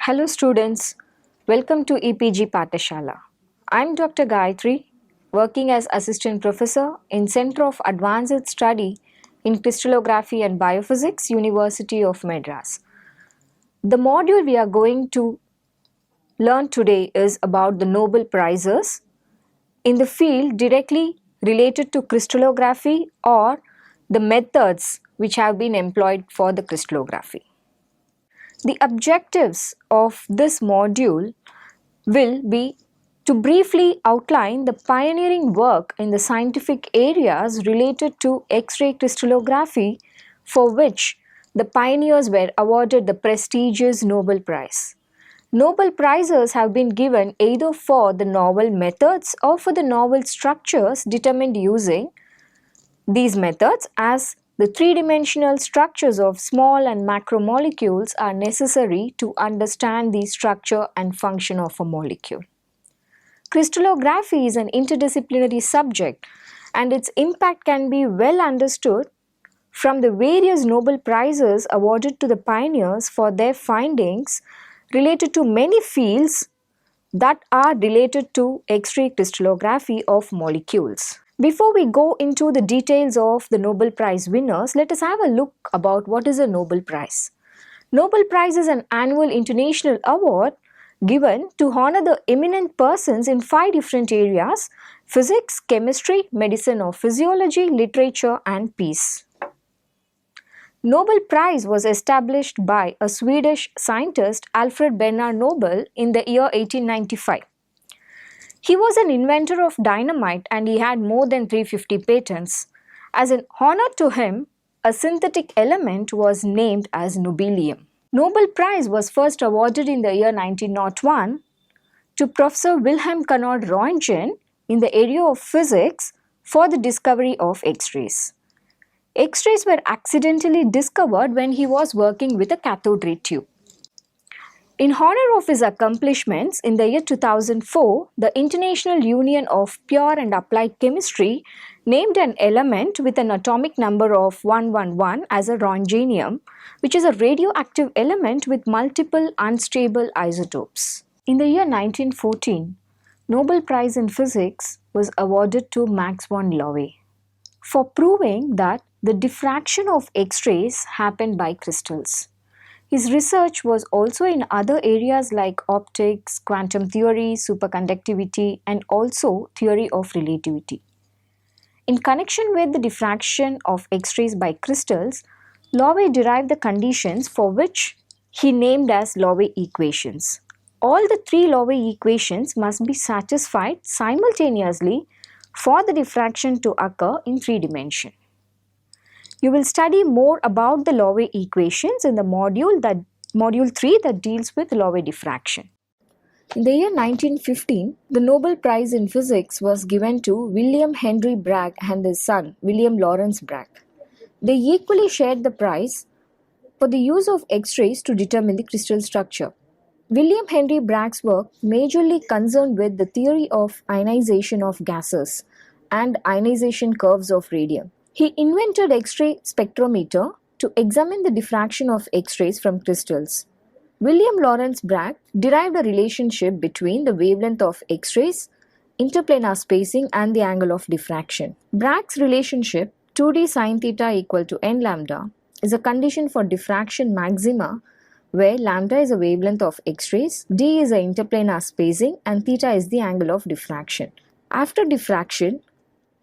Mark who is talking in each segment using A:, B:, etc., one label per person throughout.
A: Hello students, welcome to EPG Pathashala. I'm Dr. Gayatri, working as Assistant Professor in Center of Advanced Study in Crystallography and Biophysics, University of Madras. The module we are going to learn today is about the Nobel Prizes in the field directly related to crystallography or the methods which have been employed for the crystallography. The objectives of this module will be to briefly outline the pioneering work in the scientific areas related to X-ray crystallography for which the pioneers were awarded the prestigious Nobel Prize. Nobel Prizes have been given either for the novel methods or for the novel structures determined using these methods, as the three-dimensional structures of small and macromolecules are necessary to understand the structure and function of a molecule. Crystallography is an interdisciplinary subject and its impact can be well understood from the various Nobel Prizes awarded to the pioneers for their findings related to many fields that are related to X-ray crystallography of molecules. Before we go into the details of the Nobel Prize winners, let us have a look about what is a Nobel Prize. Nobel Prize is an annual international award given to honor the eminent persons in 5 different areas: physics, chemistry, medicine or physiology, literature and peace. Nobel Prize was established by a Swedish scientist, Alfred Bernard Nobel, in the year 1895. He was an inventor of dynamite and he had more than 350 patents. As an honor to him, a synthetic element was named as nobelium. Nobel Prize was first awarded in the year 1901 to Professor Wilhelm Conrad Roentgen in the area of physics for the discovery of X-rays. X-rays were accidentally discovered when he was working with a cathode ray tube. In honor of his accomplishments, in the year 2004, the International Union of Pure and Applied Chemistry named an element with an atomic number of 111 as a Roentgenium, which is a radioactive element with multiple unstable isotopes. In the year 1914, Nobel Prize in Physics was awarded to Max von Laue for proving that the diffraction of X-rays happened by crystals. His research was also in other areas like optics, quantum theory, superconductivity, and also theory of relativity. In connection with the diffraction of X-rays by crystals, Laue derived the conditions for which he named as Laue equations. All the 3 Laue equations must be satisfied simultaneously for the diffraction to occur in 3 dimensions. You will study more about the Laue equations in the module 3 that deals with Laue diffraction. In the year 1915, the Nobel Prize in Physics was given to William Henry Bragg and his son, William Lawrence Bragg. They equally shared the prize for the use of X-rays to determine the crystal structure. William Henry Bragg's work majorly concerned with the theory of ionization of gases and ionization curves of radium. He invented X-ray spectrometer to examine the diffraction of X-rays from crystals. William Lawrence Bragg derived a relationship between the wavelength of X-rays, interplanar spacing and the angle of diffraction. Bragg's relationship 2d sin theta equal to n lambda is a condition for diffraction maxima where lambda is a wavelength of X-rays, d is the interplanar spacing and theta is the angle of diffraction. After diffraction,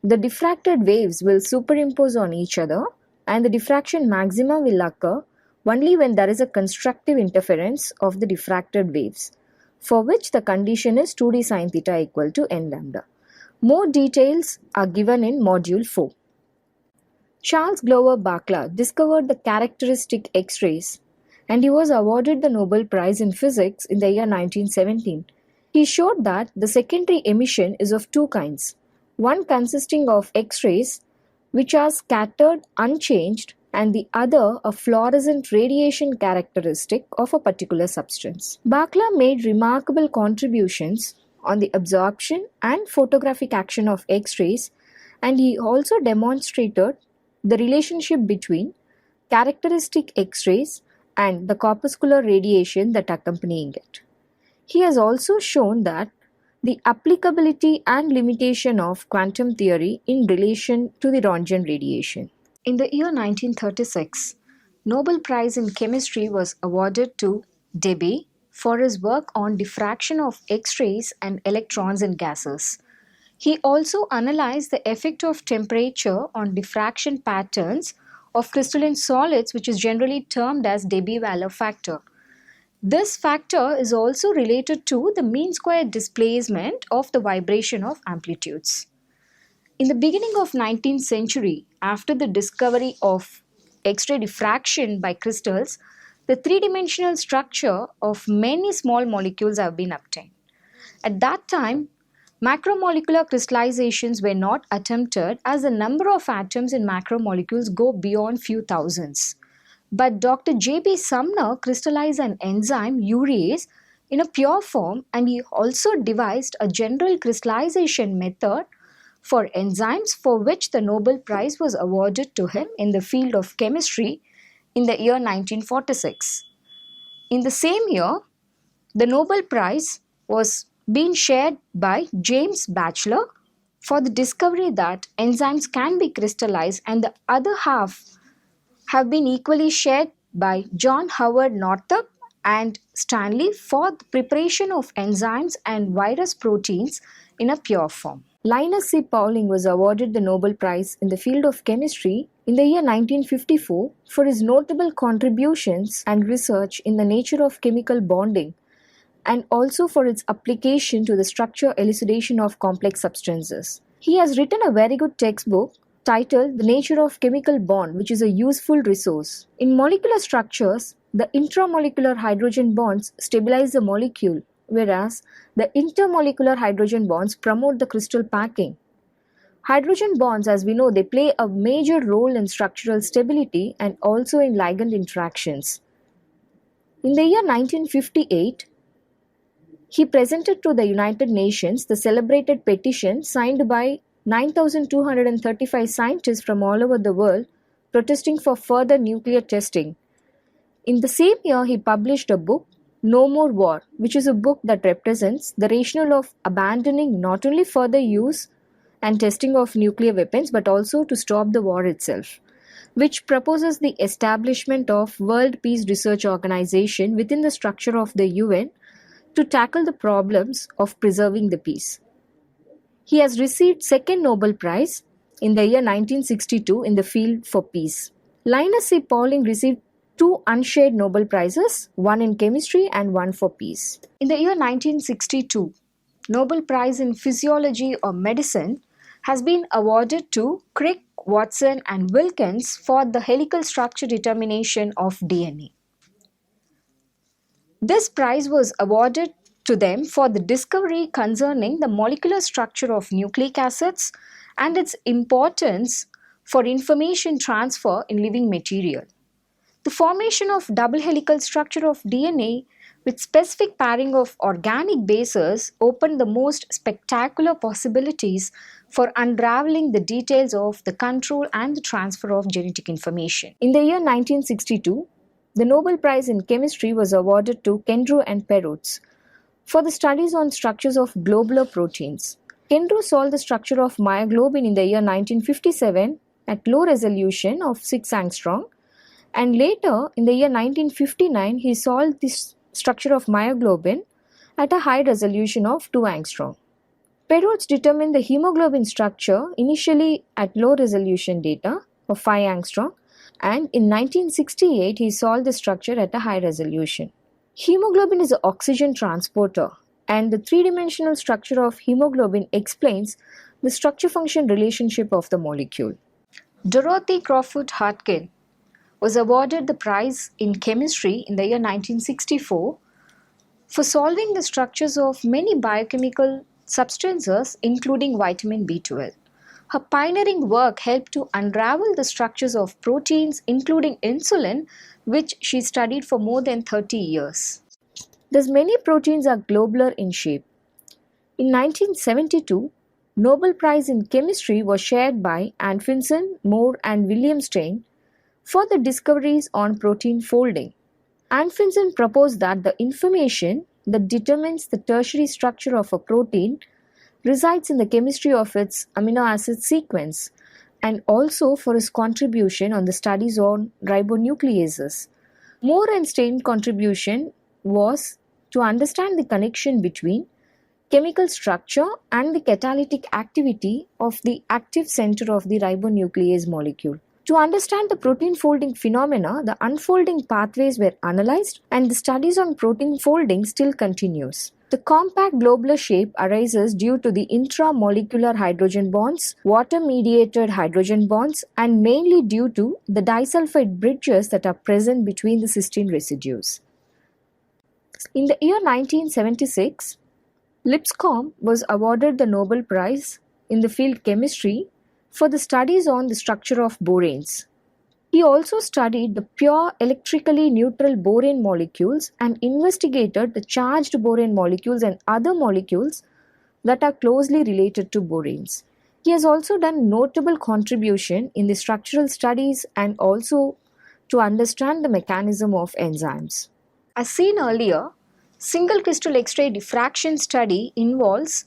A: the diffracted waves will superimpose on each other and the diffraction maxima will occur only when there is a constructive interference of the diffracted waves, for which the condition is 2d sin theta equal to n lambda. More details are given in module 4. Charles Glover Barkla discovered the characteristic X-rays and he was awarded the Nobel Prize in Physics in the year 1917. He showed that the secondary emission is of 2 kinds. One consisting of X-rays which are scattered unchanged and the other a fluorescent radiation characteristic of a particular substance. Barkla made remarkable contributions on the absorption and photographic action of X-rays and he also demonstrated the relationship between characteristic X-rays and the corpuscular radiation that accompanying it. He has also shown that the applicability and limitation of quantum theory in relation to the Roentgen radiation. In the year 1936, Nobel Prize in Chemistry was awarded to Debye for his work on diffraction of X-rays and electrons in gases. He also analyzed the effect of temperature on diffraction patterns of crystalline solids, which is generally termed as Debye-Waller factor. This factor is also related to the mean square displacement of the vibration of amplitudes. In the beginning of 19th century, after the discovery of X-ray diffraction by crystals, the three-dimensional structure of many small molecules have been obtained. At that time, macromolecular crystallizations were not attempted as the number of atoms in macromolecules go beyond few thousands. But Dr. J.B. Sumner crystallized an enzyme urease in a pure form, and he also devised a general crystallization method for enzymes, for which the Nobel Prize was awarded to him in the field of chemistry in the year 1946. In the same year, the Nobel Prize was being shared by James Batchelor for the discovery that enzymes can be crystallized, and the other half have been equally shared by John Howard Northup and Stanley for the preparation of enzymes and virus proteins in a pure form. Linus C. Pauling was awarded the Nobel Prize in the field of chemistry in the year 1954 for his notable contributions and research in the nature of chemical bonding, and also for its application to the structure elucidation of complex substances. He has written a very good textbook titled The Nature of Chemical Bond, which is a useful resource. In molecular structures, the intramolecular hydrogen bonds stabilize the molecule, whereas the intermolecular hydrogen bonds promote the crystal packing. Hydrogen bonds, as we know, they play a major role in structural stability and also in ligand interactions. In the year 1958, he presented to the United Nations the celebrated petition signed by 9,235 scientists from all over the world protesting for further nuclear testing. In the same year, he published a book, No More War, which is a book that represents the rationale of abandoning not only further use and testing of nuclear weapons but also to stop the war itself, which proposes the establishment of World Peace Research Organization within the structure of the UN to tackle the problems of preserving the peace. He has received second Nobel Prize in the year 1962 in the field for peace. Linus C. Pauling received two unshared Nobel Prizes, one in chemistry and one for peace. In the year 1962, Nobel Prize in Physiology or Medicine has been awarded to Crick, Watson and Wilkins for the helical structure determination of DNA. This prize was awarded to them for the discovery concerning the molecular structure of nucleic acids and its importance for information transfer in living material. The formation of double helical structure of DNA with specific pairing of organic bases opened the most spectacular possibilities for unraveling the details of the control and the transfer of genetic information. In the year 1962, the Nobel Prize in Chemistry was awarded to Kendrew and Perutz for the studies on structures of globular proteins. Kendrew solved the structure of myoglobin in the year 1957 at low resolution of 6 angstrom, and later in the year 1959 he solved the structure of myoglobin at a high resolution of 2 angstrom. Perutz determined the hemoglobin structure initially at low resolution data of 5 angstrom, and in 1968 he solved the structure at a high resolution. Hemoglobin is an oxygen transporter, and the three-dimensional structure of hemoglobin explains the structure-function relationship of the molecule. Dorothy Crawford Hartkin was awarded the prize in chemistry in the year 1964 for solving the structures of many biochemical substances including vitamin B12. Her pioneering work helped to unravel the structures of proteins including insulin, which she studied for more than 30 years. Thus many proteins are globular in shape. In 1972, Nobel Prize in Chemistry was shared by Anfinsen, Moore and William Stein for the discoveries on protein folding. Anfinsen proposed that the information that determines the tertiary structure of a protein resides in the chemistry of its amino acid sequence, and also for his contribution on the studies on ribonucleases. Mohrenstein's contribution was to understand the connection between chemical structure and the catalytic activity of the active center of the ribonuclease molecule. To understand the protein folding phenomena, the unfolding pathways were analyzed and the studies on protein folding still continues. The compact globular shape arises due to the intramolecular hydrogen bonds, water-mediated hydrogen bonds, and mainly due to the disulfide bridges that are present between the cysteine residues. In the year 1976, Lipscomb was awarded the Nobel Prize in the field chemistry for the studies on the structure of boranes. He also studied the pure electrically neutral borane molecules and investigated the charged borane molecules and other molecules that are closely related to boranes. He has also done notable contribution in the structural studies and also to understand the mechanism of enzymes. As seen earlier, single crystal X-ray diffraction study involves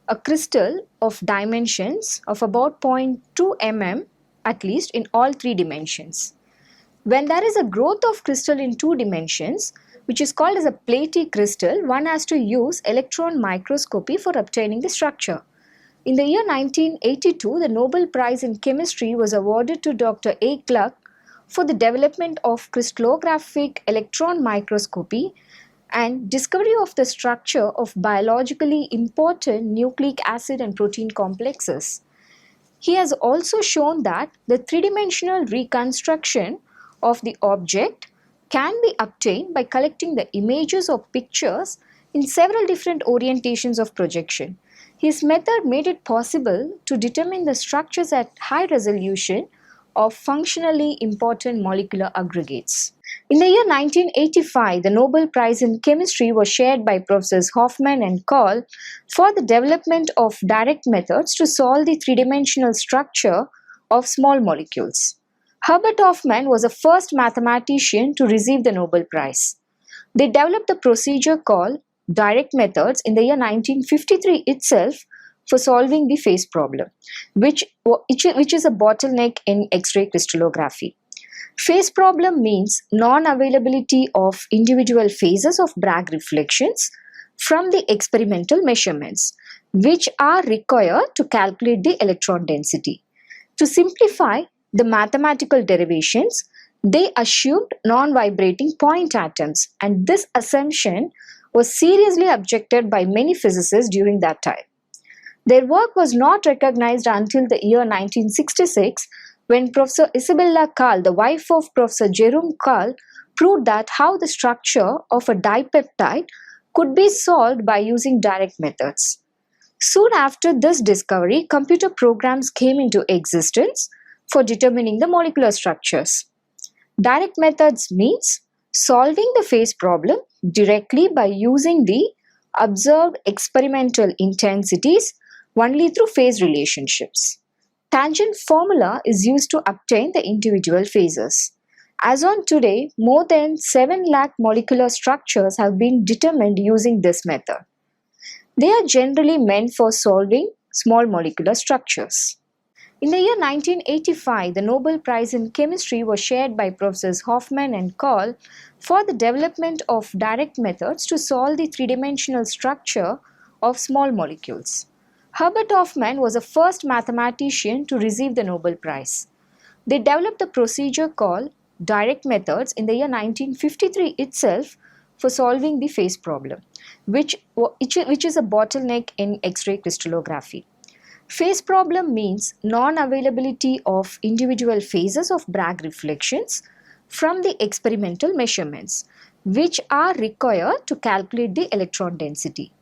A: a crystal of dimensions of about 0.2 mm at least in all three dimensions. When there is a growth of crystal in two dimensions, which is called as a platy crystal, one has to use electron microscopy for obtaining the structure. In the year 1982, the Nobel Prize in Chemistry was awarded to Dr. A. Gluck for the development of crystallographic electron microscopy and discovery of the structure of biologically important nucleic acid and protein complexes. He has also shown that the three-dimensional reconstruction of the object can be obtained by collecting the images or pictures in several different orientations of projection. His method made it possible to determine the structures at high resolution of functionally important molecular aggregates. In the year 1985, the Nobel Prize in Chemistry was shared by Professors Hoffman and Coll for the development of direct methods to solve the three-dimensional structure of small molecules. Herbert Hoffman was the first mathematician to receive the Nobel Prize. They developed the procedure called direct methods in the year 1953 itself for solving the phase problem, which is a bottleneck in X-ray crystallography. Phase problem means non-availability of individual phases of Bragg reflections from the experimental measurements, which are required to calculate the electron density. To simplify the mathematical derivations, they assumed non-vibrating point atoms, and this assumption was seriously objected by many physicists during that time. Their work was not recognized until the year 1966 when Professor Isabella Karl, the wife of Professor Jerome Karl, proved that how the structure of a dipeptide could be solved by using direct methods. Soon after this discovery, computer programs came into existence for determining the molecular structures. Direct methods means solving the phase problem directly by using the observed experimental intensities only through phase relationships. Tangent formula is used to obtain the individual phases. As on today, more than 7 lakh molecular structures have been determined using this method. They are generally meant for solving small molecular structures. In the year 1985, the Nobel Prize in Chemistry was shared by Professors Hoffman and Coll for the development of direct methods to solve the three-dimensional structure of small molecules. Herbert Hoffman was the first mathematician to receive the Nobel Prize. They developed the procedure called direct methods in the year 1953 itself for solving the phase problem, which is a bottleneck in X-ray crystallography. Phase problem means non-availability of individual phases of Bragg reflections from the experimental measurements, which are required to calculate the electron density.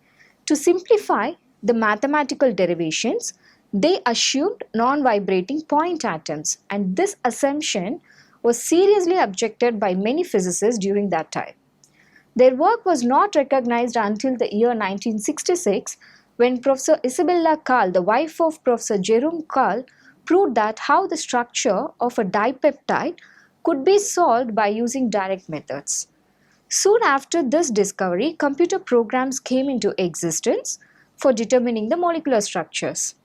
A: To simplify the mathematical derivations, they assumed non-vibrating point atoms, and this assumption was seriously objected by many physicists during that time. Their work was not recognized until the year 1966 when Professor Isabella Karl, the wife of Professor Jerome Karl, proved that how the structure of a dipeptide could be solved by using direct methods. Soon after this discovery, computer programs came into existence for determining the molecular structures.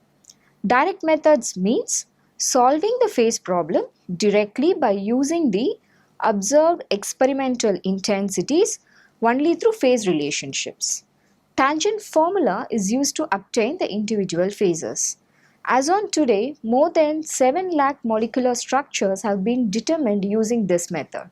A: Direct methods means solving the phase problem directly by using the observed experimental intensities only through phase relationships. Tangent formula is used to obtain the individual phases. As on today, more than 7 lakh molecular structures have been determined using this method.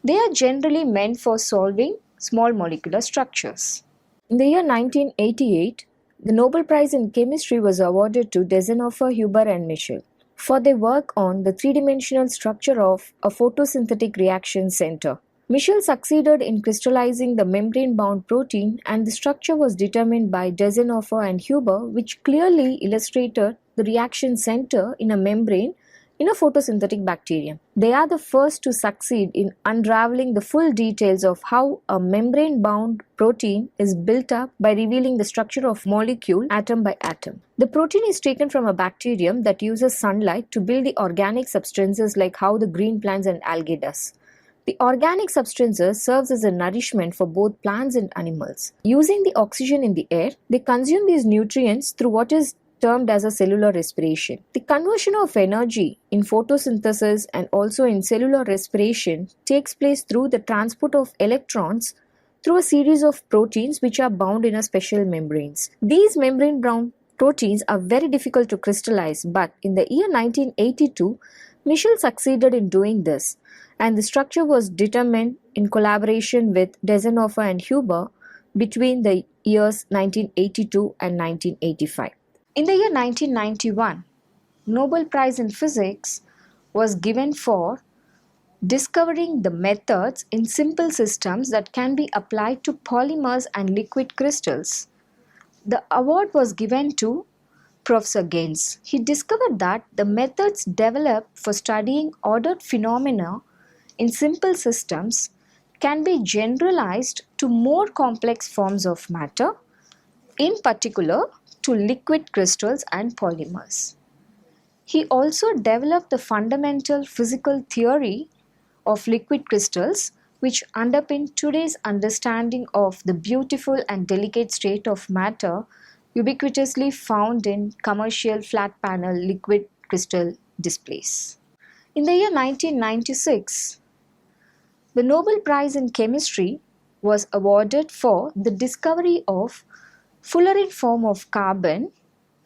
A: They are generally meant for solving small molecular structures. In the year 1988, the Nobel Prize in Chemistry was awarded to Desenhofer, Huber, and Michel for their work on the three-dimensional structure of a photosynthetic reaction center. Michel succeeded in crystallizing the membrane-bound protein, and the structure was determined by Desenhofer and Huber, which clearly illustrated the reaction center in a membrane in a photosynthetic bacterium. They are the first to succeed in unraveling the full details of how a membrane-bound protein is built up by revealing the structure of molecule atom by atom. The protein is taken from a bacterium that uses sunlight to build the organic substances like how the green plants and algae does. The organic substances serves as a nourishment for both plants and animals. Using the oxygen in the air, they consume these nutrients through what is termed as a cellular respiration. The conversion of energy in photosynthesis and also in cellular respiration takes place through the transport of electrons through a series of proteins which are bound in a special membranes. These membrane-bound proteins are very difficult to crystallize, but in the year 1982, Michel succeeded in doing this, and the structure was determined in collaboration with Desenhofer and Huber between the years 1982 and 1985. In the year 1991, Nobel Prize in Physics was given for discovering the methods in simple systems that can be applied to polymers and liquid crystals. The award was given to Professor Gaines. He discovered that the methods developed for studying ordered phenomena in simple systems can be generalized to more complex forms of matter, in particular to liquid crystals and polymers. He also developed the fundamental physical theory of liquid crystals, which underpin today's understanding of the beautiful and delicate state of matter ubiquitously found in commercial flat panel liquid crystal displays. In the year 1996, the Nobel Prize in Chemistry was awarded for the discovery of fullerene form of carbon,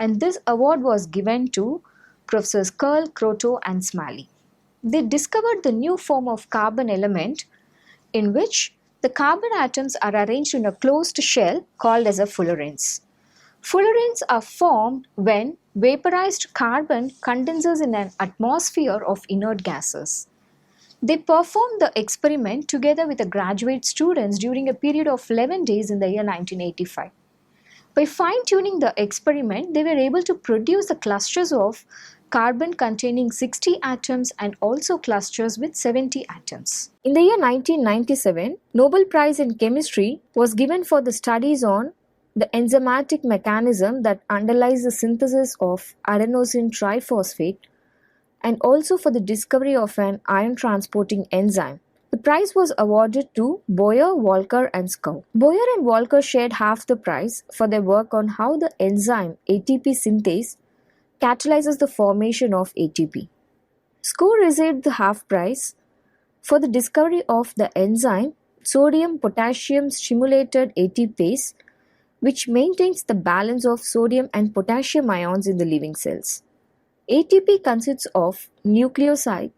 A: and this award was given to Professors Curl, Kroto, and Smalley. They discovered the new form of carbon element in which the carbon atoms are arranged in a closed shell called as a fullerenes. Fullerenes are formed when vaporized carbon condenses in an atmosphere of inert gases. They performed the experiment together with the graduate students during a period of 11 days in the year 1985. By fine-tuning the experiment, they were able to produce the clusters of carbon containing 60 atoms and also clusters with 70 atoms. In the year 1997, Nobel Prize in Chemistry was given for the studies on the enzymatic mechanism that underlies the synthesis of adenosine triphosphate and also for the discovery of an ion transporting enzyme. The prize was awarded to Boyer, Walker, and Scow. Boyer and Walker shared half the prize for their work on how the enzyme ATP synthase catalyzes the formation of ATP. Scow received the half prize for the discovery of the enzyme sodium potassium stimulated ATPase, which maintains the balance of sodium and potassium ions in the living cells. ATP consists of nucleoside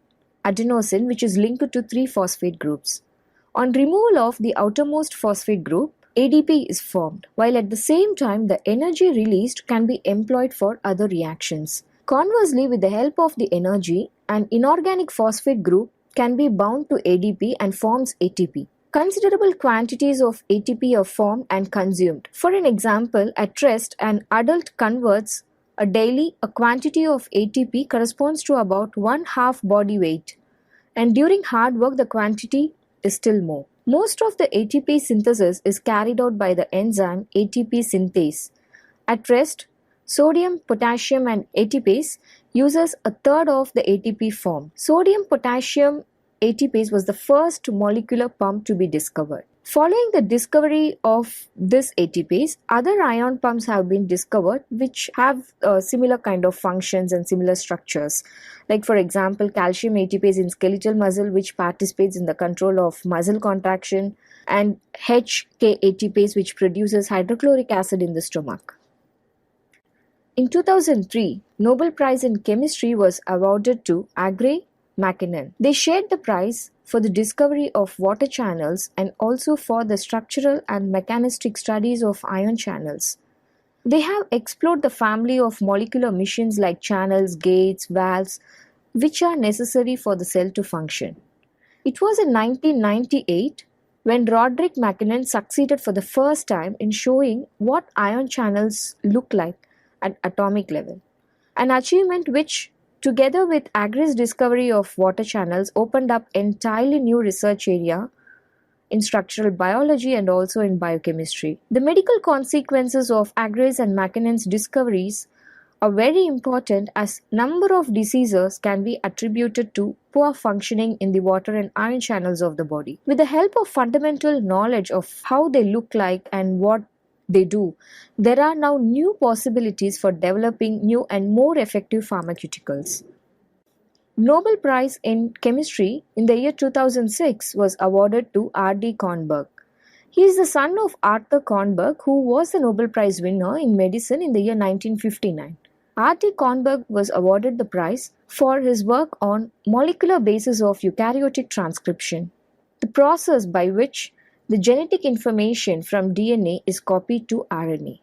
A: adenosine, which is linked to 3 phosphate groups. On removal of the outermost phosphate group, ADP is formed, while at the same time the energy released can be employed for other reactions. Conversely, with the help of the energy, an inorganic phosphate group can be bound to ADP and forms ATP. Considerable quantities of ATP are formed and consumed. For an example, at rest, an adult converts a quantity of ATP corresponds to about 1/2 body weight, and during hard work the quantity is still more. Most of the ATP synthesis is carried out by the enzyme ATP synthase. At rest, sodium, potassium and ATPase uses a third of the ATP form. Sodium potassium ATPase was the first molecular pump to be discovered. Following the discovery of this ATPase, other ion pumps have been discovered which have similar kind of functions and similar structures. Like for example, calcium ATPase in skeletal muscle, which participates in the control of muscle contraction, and HK ATPase, which produces hydrochloric acid in the stomach. In 2003, Nobel Prize in Chemistry was awarded to Aggrey McKinnon. They shared the prize for the discovery of water channels and also for the structural and mechanistic studies of ion channels. They have explored the family of molecular machines like channels, gates, valves, which are necessary for the cell to function. It was in 1998 when Roderick McKinnon succeeded for the first time in showing what ion channels look like at atomic level, an achievement which, together with Agray's discovery of water channels, opened up entirely new research area in structural biology and also in biochemistry. The medical consequences of Agray's and McKinnon's discoveries are very important, as number of diseases can be attributed to poor functioning in the water and ion channels of the body. With the help of fundamental knowledge of how they look like and what they do, there are now new possibilities for developing new and more effective pharmaceuticals. Nobel Prize in Chemistry in the year 2006 was awarded to R.D. Kornberg. He is the son of Arthur Kornberg, who was the Nobel Prize winner in medicine in the year 1959. R.D. Kornberg was awarded the prize for his work on molecular basis of eukaryotic transcription, the process by which the genetic information from DNA is copied to RNA.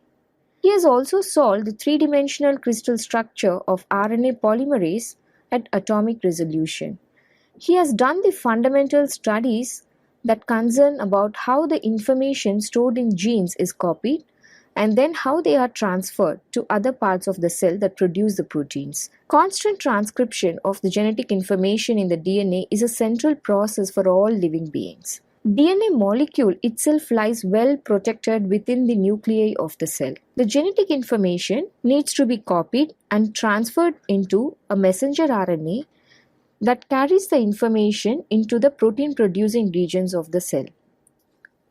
A: He has also solved the three-dimensional crystal structure of RNA polymerase at atomic resolution. He has done the fundamental studies that concern about how the information stored in genes is copied and then how they are transferred to other parts of the cell that produce the proteins. Constant transcription of the genetic information in the DNA is a central process for all living beings. DNA molecule itself lies well protected within the nuclei of the cell. The genetic information needs to be copied and transferred into a messenger RNA that carries the information into the protein producing regions of the cell.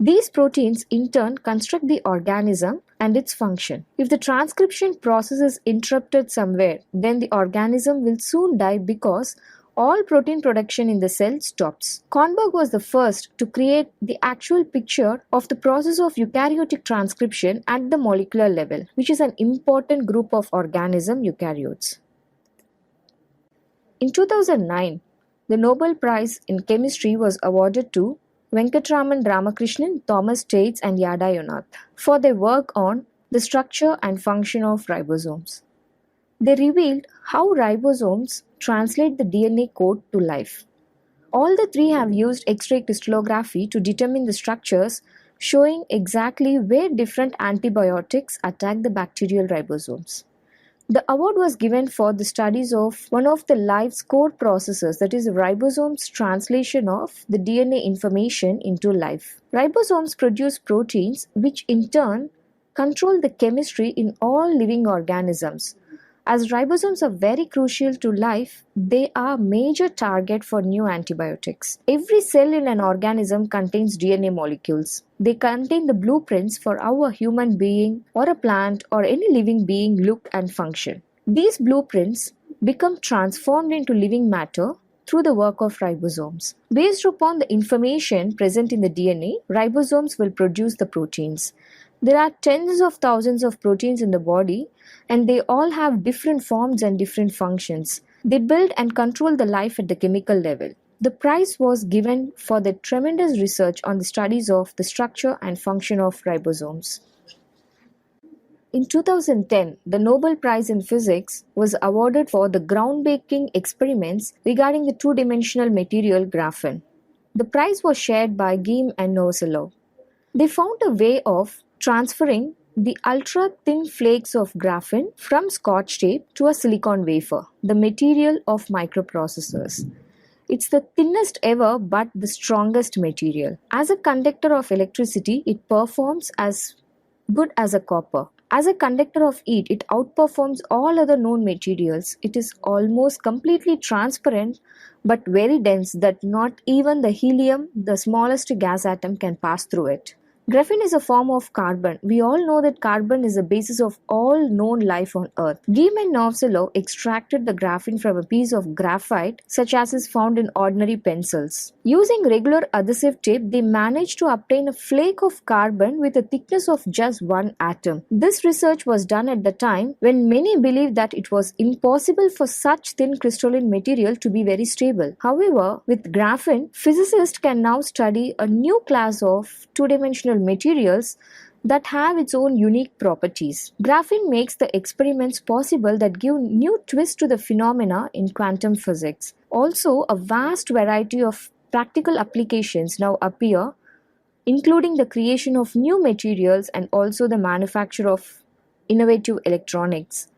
A: These proteins in turn construct the organism and its function. If the transcription process is interrupted somewhere, then the organism will soon die because all protein production in the cell stops. Kornberg was the first to create the actual picture of the process of eukaryotic transcription at the molecular level, which is an important group of organism eukaryotes. In 2009, the Nobel Prize in Chemistry was awarded to Venkatraman Ramakrishnan, Thomas Tates, and Yada Yonath for their work on the structure and function of ribosomes. They revealed how ribosomes translate the DNA code to life. All the three have used X-ray crystallography to determine the structures, showing exactly where different antibiotics attack the bacterial ribosomes. The award was given for the studies of one of the life's core processes, that is, the ribosome's translation of the DNA information into life. Ribosomes produce proteins which in turn control the chemistry in all living organisms. As ribosomes are very crucial to life, they are a major target for new antibiotics. Every cell in an organism contains DNA molecules. They contain the blueprints for how a human being or a plant or any living being look and function. These blueprints become transformed into living matter through the work of ribosomes. Based upon the information present in the DNA, ribosomes will produce the proteins. There are tens of thousands of proteins in the body, and they all have different forms and different functions. They build and control the life at the chemical level. The prize was given for the tremendous research on the studies of the structure and function of ribosomes. In 2010, the Nobel Prize in Physics was awarded for the groundbreaking experiments regarding the two-dimensional material graphene. The prize was shared by Geim and Novoselov. They found a way of transferring the ultra-thin flakes of graphene from Scotch tape to a silicon wafer, the material of microprocessors. It's the thinnest ever but the strongest material. As a conductor of electricity, it performs as good as a copper. As a conductor of heat, it outperforms all other known materials. It is almost completely transparent but very dense that not even the helium, the smallest gas atom, can pass through it. Graphene is a form of carbon. We all know that carbon is the basis of all known life on Earth. Guilhem and Novoselov extracted the graphene from a piece of graphite, such as is found in ordinary pencils. Using regular adhesive tape, they managed to obtain a flake of carbon with a thickness of just one atom. This research was done at the time when many believed that it was impossible for such thin crystalline material to be very stable. However, with graphene, physicists can now study a new class of two-dimensional materials that have its own unique properties. Graphene makes the experiments possible that give new twist to the phenomena in quantum physics. Also, a vast variety of practical applications now appear, including the creation of new materials and also the manufacture of innovative electronics.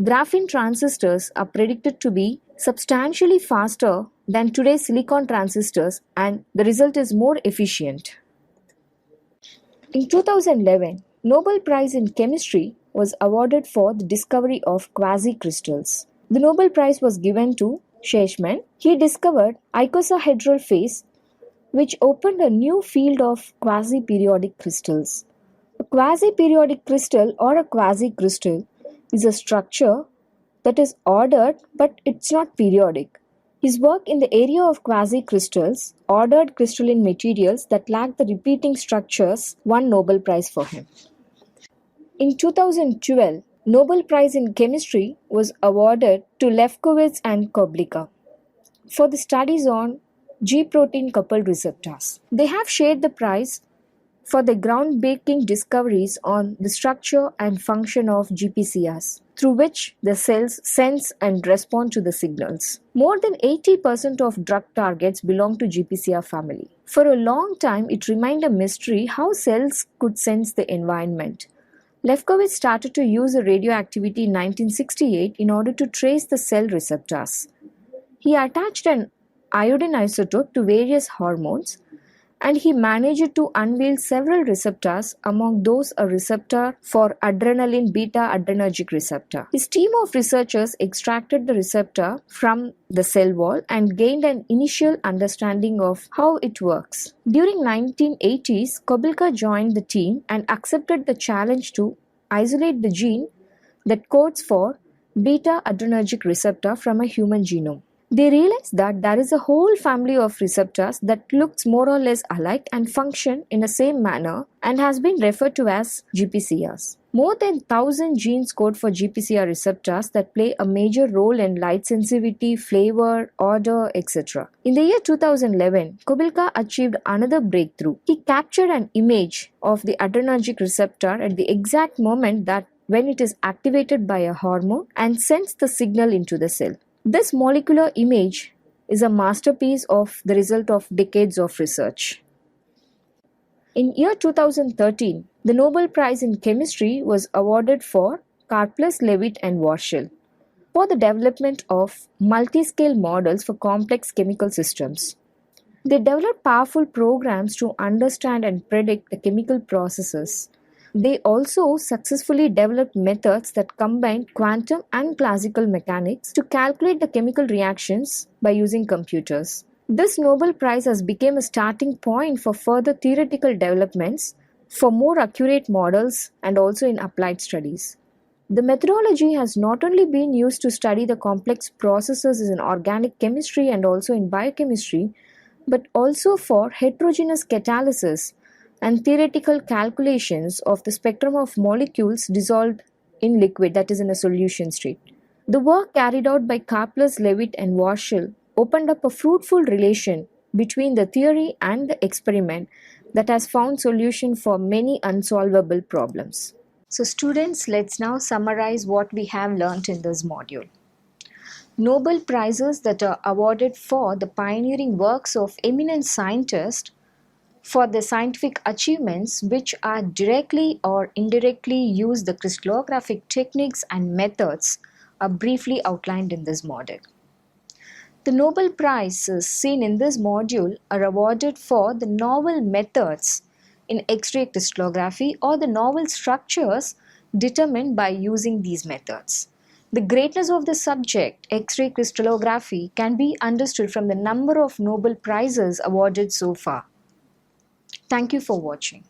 A: Graphene transistors are predicted to be substantially faster than today's silicon transistors, and the result is more efficient. In 2011, Nobel Prize in Chemistry was awarded for the discovery of quasicrystals. The Nobel Prize was given to Sheishman. He discovered icosahedral phase, which opened a new field of quasi-periodic crystals. A quasi-periodic crystal or a quasicrystal is a structure that is ordered but it's not periodic. His work in the area of quasi-crystals, ordered crystalline materials that lack the repeating structures, won Nobel Prize for him. In 2012, Nobel Prize in Chemistry was awarded to Lefkowitz and Koblika for the studies on G-protein coupled receptors. They have shared the prize for the groundbreaking discoveries on the structure and function of GPCRs, through which the cells sense and respond to the signals. More than 80% of drug targets belong to GPCR family. For a long time, it remained a mystery how cells could sense the environment. Lefkowitz started to use the radioactivity in 1968 in order to trace the cell receptors. He attached an iodine isotope to various hormones, and he managed to unveil several receptors, among those a receptor for adrenaline beta-adrenergic receptor. His team of researchers extracted the receptor from the cell wall and gained an initial understanding of how it works. During 1980s, Kobilka joined the team and accepted the challenge to isolate the gene that codes for beta-adrenergic receptor from a human genome. They realized that there is a whole family of receptors that looks more or less alike and function in the same manner and has been referred to as GPCRs. More than 1,000 genes code for GPCR receptors that play a major role in light sensitivity, flavor, odor, etc. In the year 2011, Kobilka achieved another breakthrough. He captured an image of the adrenergic receptor at the exact moment that when it is activated by a hormone and sends the signal into the cell. This molecular image is a masterpiece of the result of decades of research. In year 2013, the Nobel Prize in Chemistry was awarded for Karplus, Levitt and Warshel for the development of multi-scale models for complex chemical systems. They developed powerful programs to understand and predict the chemical processes. They also successfully developed methods that combined quantum and classical mechanics to calculate the chemical reactions by using computers. This Nobel Prize has become a starting point for further theoretical developments, for more accurate models, and also in applied studies. The methodology has not only been used to study the complex processes in organic chemistry and also in biochemistry, but also for heterogeneous catalysis and theoretical calculations of the spectrum of molecules dissolved in liquid, that is in a solution state. The work carried out by Karplus, Levitt and Warshel opened up a fruitful relation between the theory and the experiment that has found solution for many unsolvable problems. So students, let's now summarize what we have learnt in this module. Nobel Prizes that are awarded for the pioneering works of eminent scientists for the scientific achievements which are directly or indirectly use the crystallographic techniques and methods are briefly outlined in this module. The Nobel Prizes seen in this module are awarded for the novel methods in X-ray crystallography or the novel structures determined by using these methods. The greatness of the subject, X-ray crystallography, can be understood from the number of Nobel Prizes awarded so far. Thank you for watching.